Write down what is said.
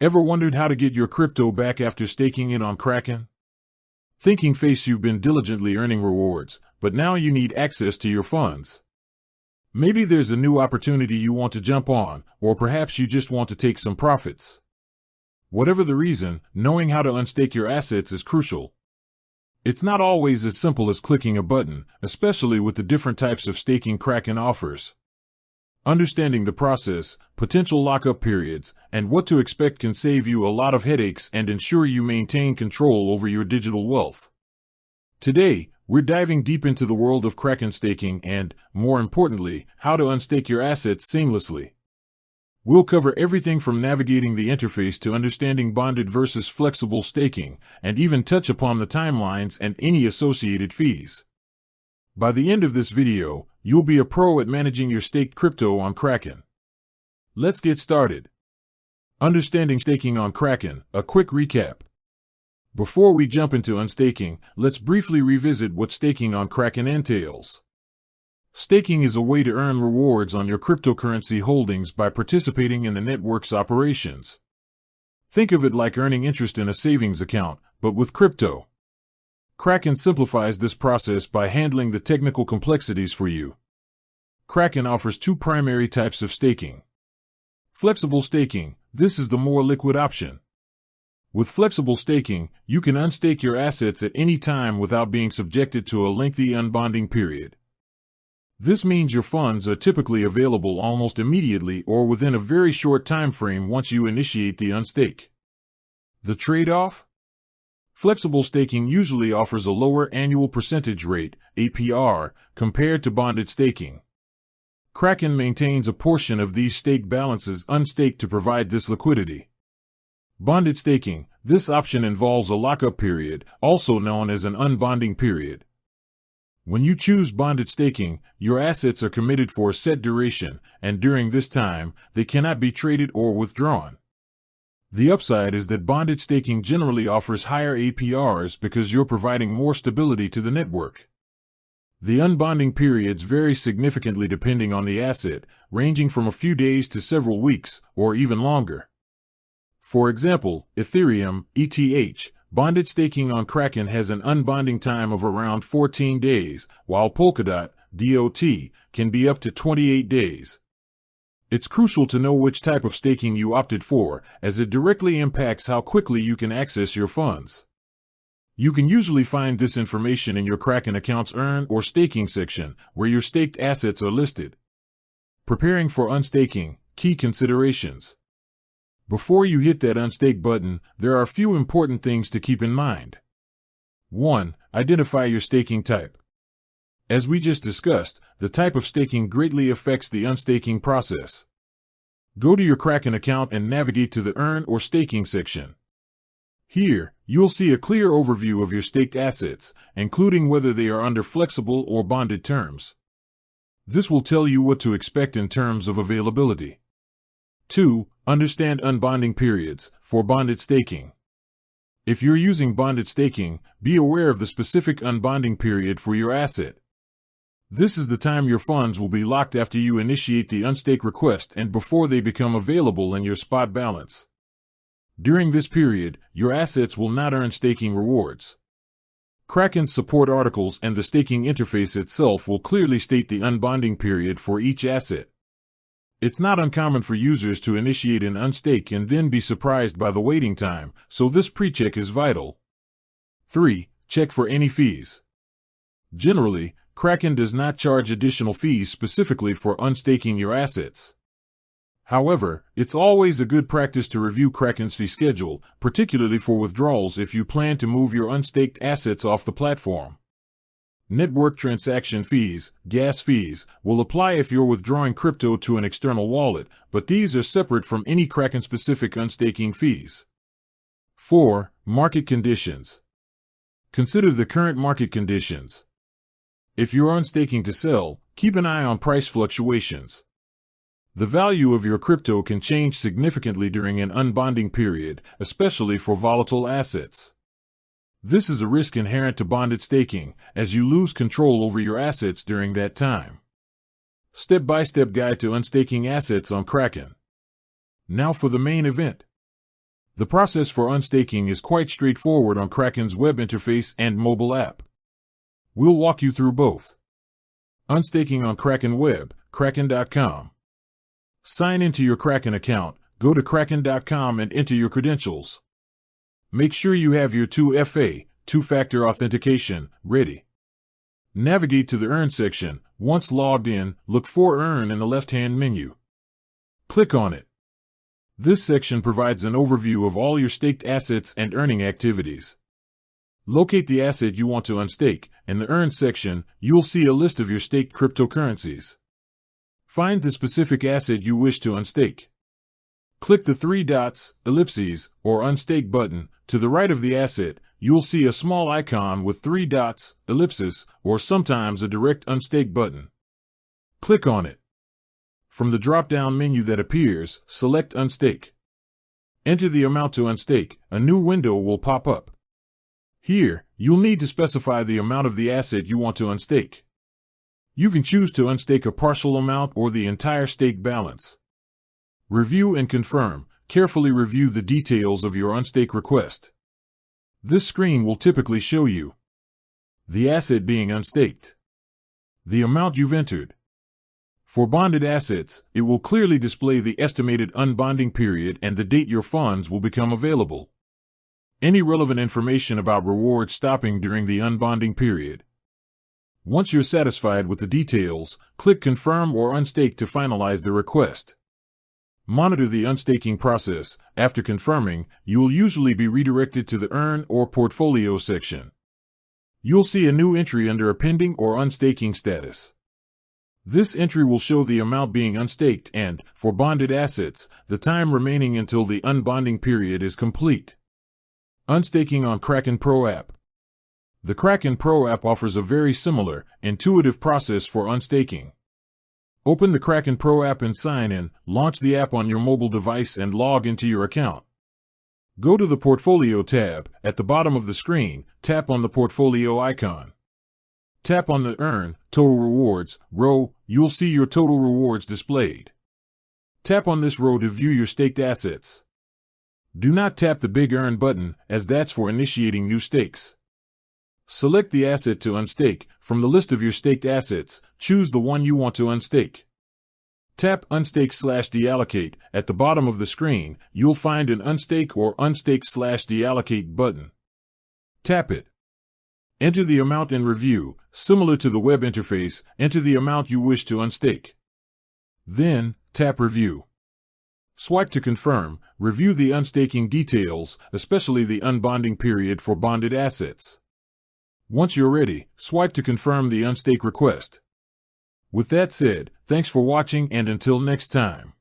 Ever wondered how to get your crypto back after staking it on Kraken? Thinking face, you've been diligently earning rewards, but now you need access to your funds. Maybe there's a new opportunity you want to jump on, or perhaps you just want to take some profits. Whatever the reason, knowing how to unstake your assets is crucial. It's not always as simple as clicking a button, especially with the different types of staking Kraken offers. Understanding the process, potential lockup periods, and what to expect can save you a lot of headaches and ensure you maintain control over your digital wealth. Today, we're diving deep into the world of Kraken staking and, more importantly, how to unstake your assets seamlessly. We'll cover everything from navigating the interface to understanding bonded versus flexible staking, and even touch upon the timelines and any associated fees. By the end of this video, you'll be a pro at managing your staked crypto on Kraken. Let's get started. Understanding staking on Kraken, a quick recap. Before we jump into unstaking, let's briefly revisit what staking on Kraken entails. Staking is a way to earn rewards on your cryptocurrency holdings by participating in the network's operations. Think of it like earning interest in a savings account, but with crypto. Kraken simplifies this process by handling the technical complexities for you. Kraken offers two primary types of staking. Flexible staking, this is the more liquid option. With flexible staking, you can unstake your assets at any time without being subjected to a lengthy unbonding period. This means your funds are typically available almost immediately or within a very short time frame once you initiate the unstake. The trade-off? Flexible staking usually offers a lower annual percentage rate, APR, compared to bonded staking. Kraken maintains a portion of these stake balances unstaked to provide this liquidity. Bonded staking, this option involves a lockup period, also known as an unbonding period. When you choose bonded staking, your assets are committed for a set duration, and during this time, they cannot be traded or withdrawn. The upside is that bonded staking generally offers higher APRs because you're providing more stability to the network. The unbonding periods vary significantly depending on the asset, ranging from a few days to several weeks, or even longer. For example, Ethereum, ETH, bonded staking on Kraken has an unbonding time of around 14 days, while Polkadot, DOT, can be up to 28 days. It's crucial to know which type of staking you opted for, as it directly impacts how quickly you can access your funds. You can usually find this information in your Kraken account's Earn or Staking section, where your staked assets are listed. Preparing for unstaking, key considerations. Before you hit that unstake button, there are a few important things to keep in mind. 1. Identify your staking type. As we just discussed, the type of staking greatly affects the unstaking process. Go to your Kraken account and navigate to the Earn or Staking section. Here, you'll see a clear overview of your staked assets, including whether they are under flexible or bonded terms. This will tell you what to expect in terms of availability. 2. Understand unbonding periods for bonded staking. If you're using bonded staking, be aware of the specific unbonding period for your asset. This is the time your funds will be locked after you initiate the unstake request and before they become available in your spot balance. During this period, your assets will not earn staking rewards. Kraken's support articles and the staking interface itself will clearly state the unbonding period for each asset. It's not uncommon for users to initiate an unstake and then be surprised by the waiting time, so this pre-check is vital. 3. Check for any fees. Generally, Kraken does not charge additional fees specifically for unstaking your assets. However, it's always a good practice to review Kraken's fee schedule, particularly for withdrawals if you plan to move your unstaked assets off the platform. Network transaction fees, gas fees, will apply if you're withdrawing crypto to an external wallet, but these are separate from any Kraken-specific unstaking fees. 4. Market conditions. Consider the current market conditions. If you're unstaking to sell, keep an eye on price fluctuations. The value of your crypto can change significantly during an unbonding period, especially for volatile assets. This is a risk inherent to bonded staking, as you lose control over your assets during that time. Step-by-step guide to unstaking assets on Kraken. Now for the main event. The process for unstaking is quite straightforward on Kraken's web interface and mobile app. We'll walk you through both. Unstaking on Kraken web, kraken.com. Sign into your Kraken account, go to kraken.com and enter your credentials. Make sure you have your 2FA, two-factor authentication, ready. Navigate to the Earn section. Once logged in, look for Earn in the left-hand menu. Click on it. This section provides an overview of all your staked assets and earning activities. Locate the asset you want to unstake. In the Earn section, you'll see a list of your staked cryptocurrencies. Find the specific asset you wish to unstake. Click the three dots, ellipses, or unstake button. To the right of the asset, you'll see a small icon with three dots, ellipses, or sometimes a direct unstake button. Click on it. From the drop-down menu that appears, select Unstake. Enter the amount to unstake. A new window will pop up. Here, you'll need to specify the amount of the asset you want to unstake. You can choose to unstake a partial amount or the entire stake balance. Review and confirm. Carefully review the details of your unstake request. This screen will typically show you the asset being unstaked, the amount you've entered. For bonded assets, it will clearly display the estimated unbonding period and the date your funds will become available. Any relevant information about rewards stopping during the unbonding period. Once you're satisfied with the details, click Confirm or Unstake to finalize the request. Monitor the unstaking process. After confirming, you will usually be redirected to the Earn or Portfolio section. You'll see a new entry under a pending or unstaking status. This entry will show the amount being unstaked and, for bonded assets, the time remaining until the unbonding period is complete. Unstaking on Kraken Pro app. The Kraken Pro app offers a very similar, intuitive process for unstaking. Open the Kraken Pro app and sign in, launch the app on your mobile device and log into your account. Go to the Portfolio tab. At the bottom of the screen, tap on the Portfolio icon. Tap on the Earn, Total Rewards row. You'll see your total rewards displayed. Tap on this row to view your staked assets. Do not tap the big Earn button, as that's for initiating new stakes. Select the asset to unstake. From the list of your staked assets, choose the one you want to unstake. Tap Unstake/Deallocate. At the bottom of the screen, you'll find an Unstake or Unstake/Deallocate button. Tap it. Enter the amount in review. Similar to the web interface, enter the amount you wish to unstake. Then, tap Review. Swipe to confirm. Review the unstaking details, especially the unbonding period for bonded assets. Once you're ready, swipe to confirm the unstake request. With that said, thanks for watching and until next time.